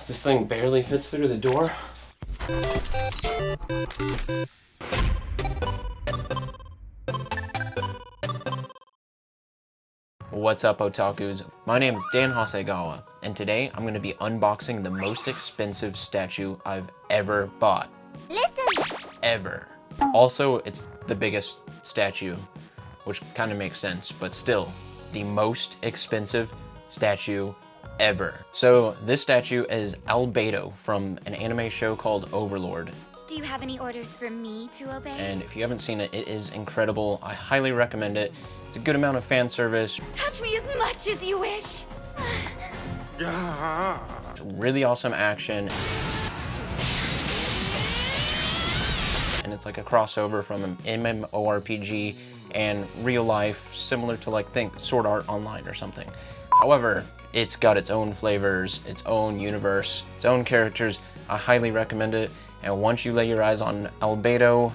This thing barely fits through the door. What's up, otakus? My name is Dan Hasegawa, and today I'm going to be unboxing the most expensive statue I've ever bought. Listen. Ever. Also, it's the biggest statue, which kind of makes sense, but still, the most expensive statue ever. So this statue is Albedo from an anime show called Overlord. Do you have any orders for me to obey? And if you haven't seen it, it is incredible. I highly recommend it. It's a good amount of fan service. Touch me as much as you wish. Really awesome action. And it's like a crossover from an MMORPG and real life, similar to think Sword Art Online or something. However, it's got its own flavors, its own universe, its own characters. I highly recommend it. And once you lay your eyes on Albedo,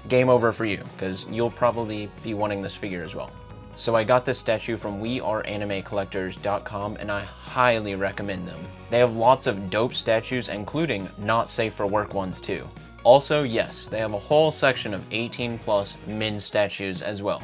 game over for you, because you'll probably be wanting this figure as well. So I got this statue from WeAreAnimeCollectors.com, and I highly recommend them. They have lots of dope statues, including not safe for work ones too. Also, yes, they have a whole section of 18+ men statues as well.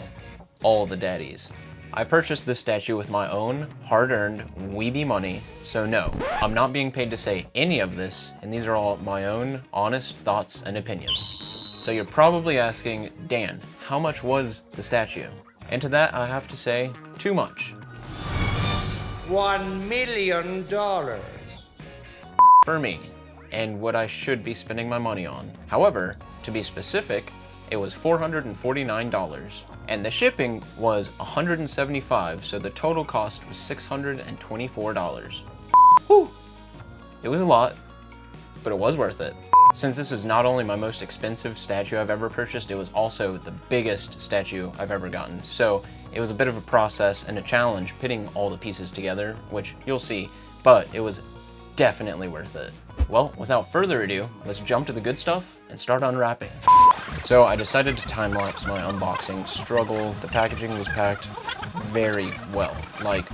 All the daddies. I purchased this statue with my own hard-earned weeby money, so no, I'm not being paid to say any of this, and these are all my own honest thoughts and opinions. So you're probably asking, Dan, how much was the statue? And to that I have to say, too much. $1 million. For me, and what I should be spending my money on. However, to be specific, it was $449, and the shipping was $175, so the total cost was $624. Whew! It was a lot, but it was worth it. Since this was not only my most expensive statue I've ever purchased, it was also the biggest statue I've ever gotten. So it was a bit of a process and a challenge putting all the pieces together, which you'll see, but it was definitely worth it. Well, without further ado, let's jump to the good stuff and start unwrapping. So I decided to time-lapse my unboxing struggle. The packaging was packed very well, like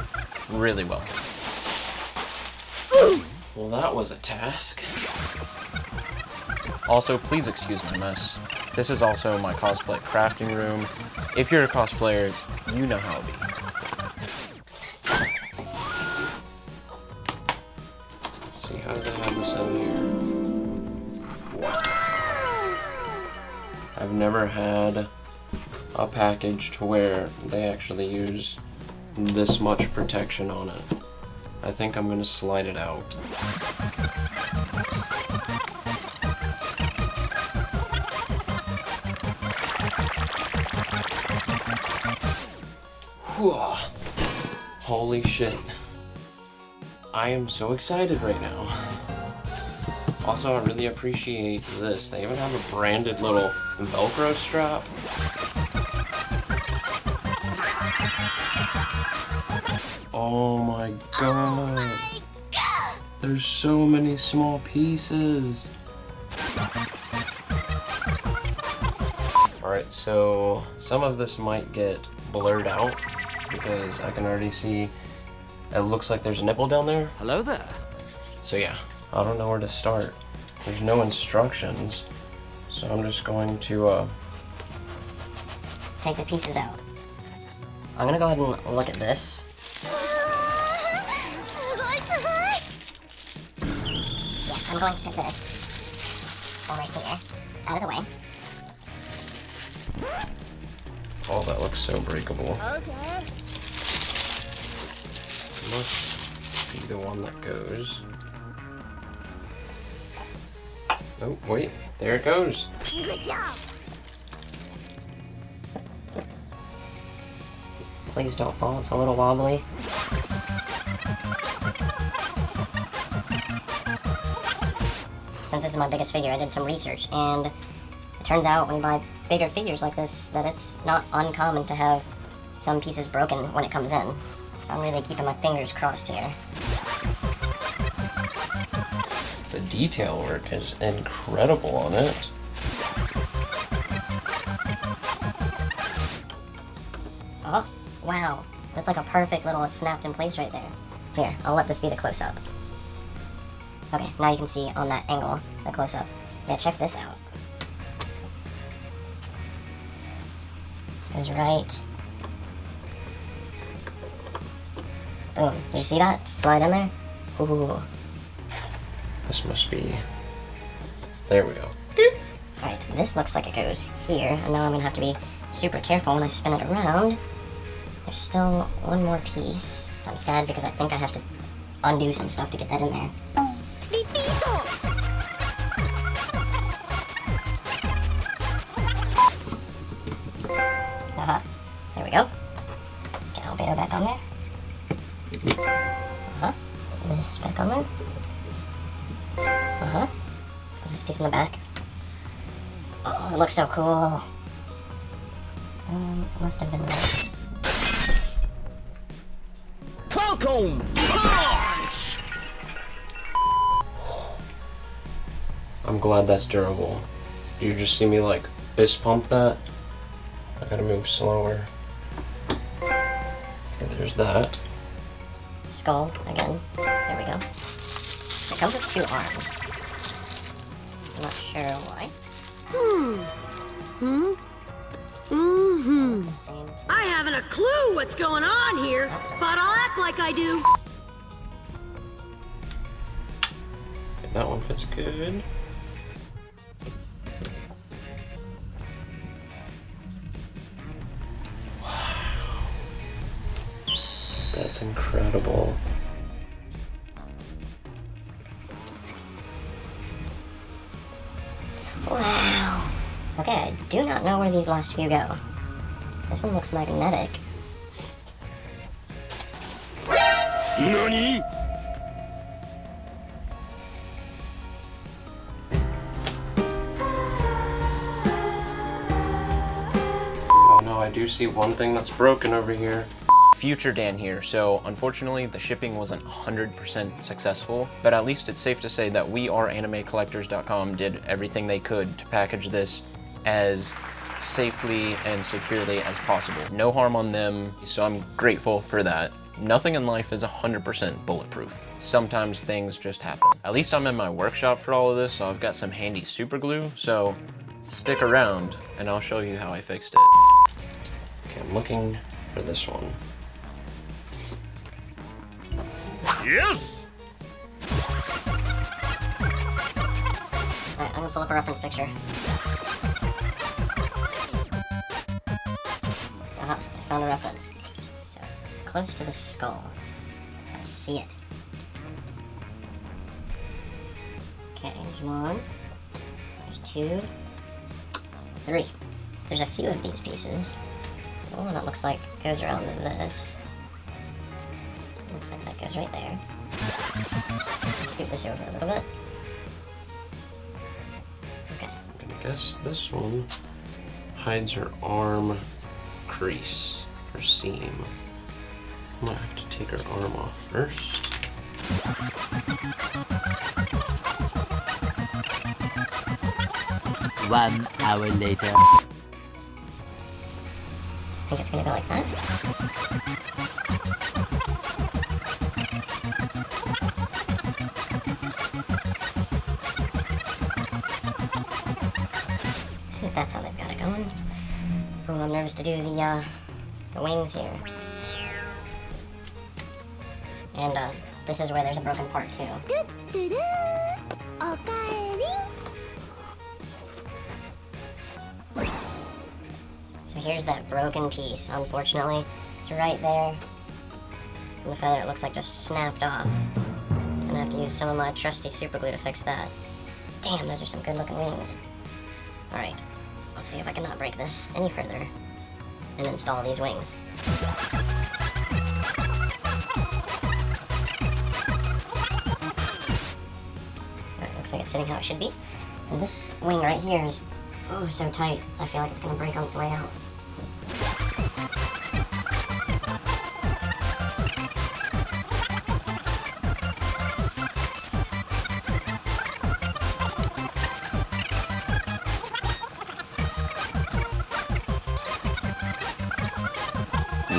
really well. Well, that was a task. Also, please excuse my mess. This is also my cosplay crafting room. If you're a cosplayer, you know how it be. Let's see, how do they have this in here? Wow. I've never had a package to where they actually use this much protection on it. I think I'm gonna slide it out. Holy shit. I am so excited right now. Also, I really appreciate this. They even have a branded little Velcro strap. Oh my god. There's so many small pieces. Alright, so some of this might get blurred out because I can already see it looks like there's a nipple down there. Hello there. So yeah, I don't know where to start. There's no instructions, so I'm just going to take the pieces out. I'm gonna go ahead and look at this. Yes, I'm going to put this right here, out of the way. Oh, that looks so breakable. Okay. Must be the one that goes. Oh, wait, there it goes. Good job. Please don't fall, it's a little wobbly. Since this is my biggest figure, I did some research, and it turns out when you buy bigger figures like this, that it's not uncommon to have some pieces broken when it comes in. So I'm really keeping my fingers crossed here. The detail work is incredible on it. Oh, wow. That's like a perfect little snapped in place right there. Here, I'll let this be the close-up. Okay, now you can see on that angle, the close-up. Yeah, check this out. Goes right. Boom. Did you see that? Just slide in there. Ooh. This must be... There we go. Alright, this looks like it goes here, and now I'm gonna have to be super careful when I spin it around. There's still one more piece. I'm sad because I think I have to undo some stuff to get that in there. Uh-huh. There we go. Get Albedo back on there. Uh-huh. This back on there. Uh-huh. What's this piece in the back? Oh, it looks so cool. It must have been right. Falcon Punch! I'm glad that's durable. Do you just see me like fist pump that? I gotta move slower. And there's that. Skull again. There we go. It comes with 2 arms. I'm not sure why. The same two. I haven't a clue what's going on here, but I'll act like I do. Okay, that one fits good. Wow. That's incredible. Wow. Okay, I do not know where these last few go. This one looks magnetic. NANI?! Oh no, I do see one thing that's broken over here. Future Dan here. So unfortunately the shipping wasn't 100% successful, but at least it's safe to say that WeAreAnimeCollectors.com did everything they could to package this as safely and securely as possible. No harm on them, so I'm grateful for that. Nothing in life is 100% bulletproof. Sometimes things just happen. At least I'm in my workshop for all of this, so I've got some handy super glue, so stick around and I'll show you how I fixed it. Okay, I'm looking for this one. Yes! Alright, I'm gonna pull up a reference picture. I found a reference. So it's close to the skull. I see it. Okay, there's 1. There's 2. 3. There's a few of these pieces. The one that looks like goes around this. Looks like that goes right there. Scoot this over a little bit. Okay. I'm gonna guess this one hides her arm crease or seam. I might have to take her arm off first. 1 hour later. I think it's gonna go like that. I think that's how they've got it going. Oh, I'm nervous to do the wings here. And this is where there's a broken part too. So here's that broken piece, unfortunately. It's right there. And the feather, it looks like just snapped off. I'm gonna have to use some of my trusty super glue to fix that. Damn, those are some good looking wings. Alright, let's see if I cannot break this any further and install these wings. Alright, looks like it's sitting how it should be. And this wing right here is, oh, so tight. I feel like it's gonna break on its way out.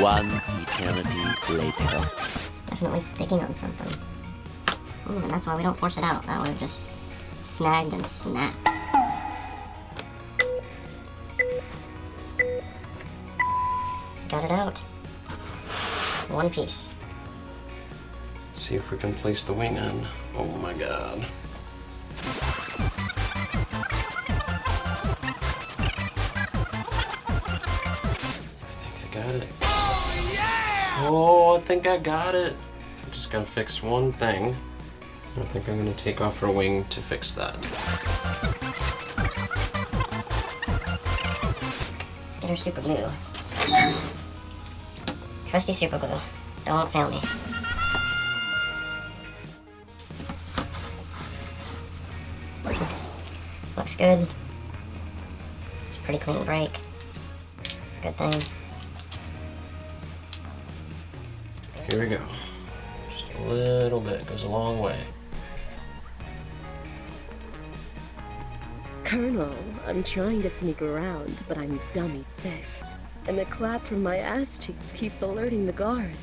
One eternity later. It's definitely sticking on something. And that's why we don't force it out. That would have just snagged and snapped. Got it out. One piece. See if we can place the wing in. Oh my god. Got it. Oh, yeah! Oh, I think I got it. I just gotta fix one thing. I think I'm gonna take off her wing to fix that. Let's get her super glue. Trusty super glue. Don't fail me. Looks good. It's a pretty clean break. It's a good thing. Here we go. Just a little bit, goes a long way. Colonel, I'm trying to sneak around, but I'm dummy thick. And the clap from my ass cheeks keeps alerting the guards.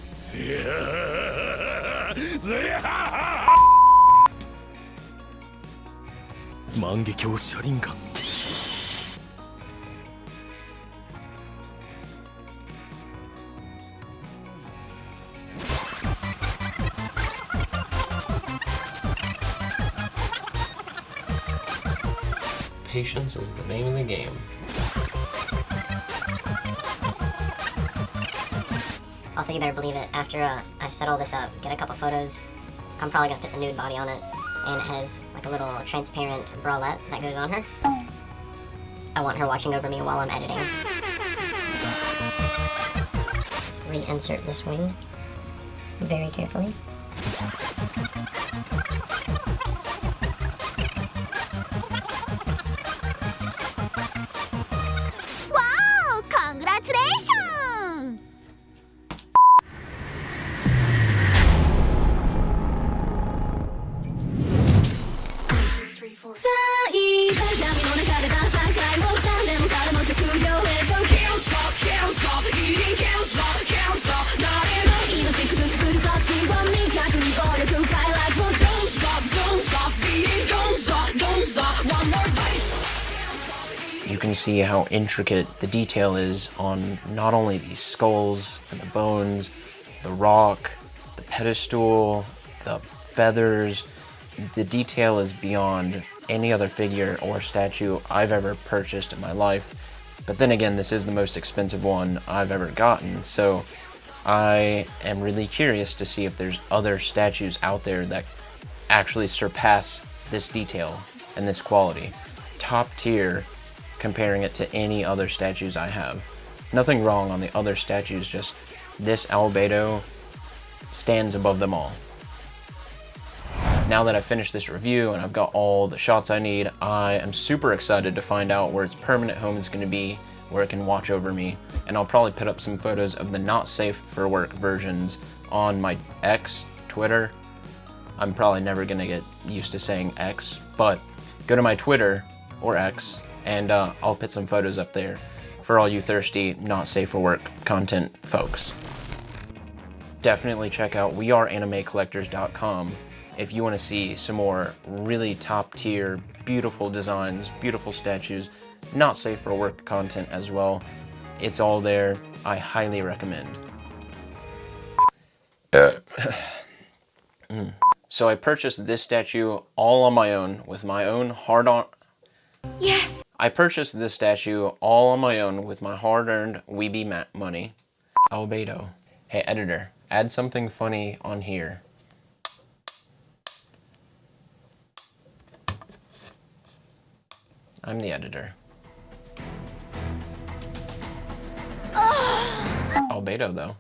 Patience is the name of the game. Also, you better believe it, after I set all this up, get a couple photos, I'm probably gonna put the nude body on it, and it has like a little transparent bralette that goes on her. I want her watching over me while I'm editing. Let's reinsert this wing very carefully. Wow! Congratulations! You can see how intricate the detail is on not only these skulls and the bones, the rock, the pedestal, the feathers. The detail is beyond any other figure or statue I've ever purchased in my life. But then again, this is the most expensive one I've ever gotten, so I am really curious to see if there's other statues out there that actually surpass this detail and this quality. Top tier, comparing it to any other statues I have. Nothing wrong on the other statues, just this Albedo stands above them all. Now that I've finished this review and I've got all the shots I need, I am super excited to find out where its permanent home is going to be, where it can watch over me, and I'll probably put up some photos of the not safe for work versions on my X, Twitter. I'm probably never going to get used to saying X, but go to my Twitter, or X, and I'll put some photos up there for all you thirsty, not safe for work content folks. Definitely check out WeAreAnimeCollectors.com if you want to see some more really top tier, beautiful designs, beautiful statues, not safe for work content as well. It's all there. I highly recommend. So I purchased this statue all on my own with my own Yes! I purchased this statue all on my own with my hard-earned weebie money. Albedo. Hey editor, add something funny on here. I'm the editor. Albedo though.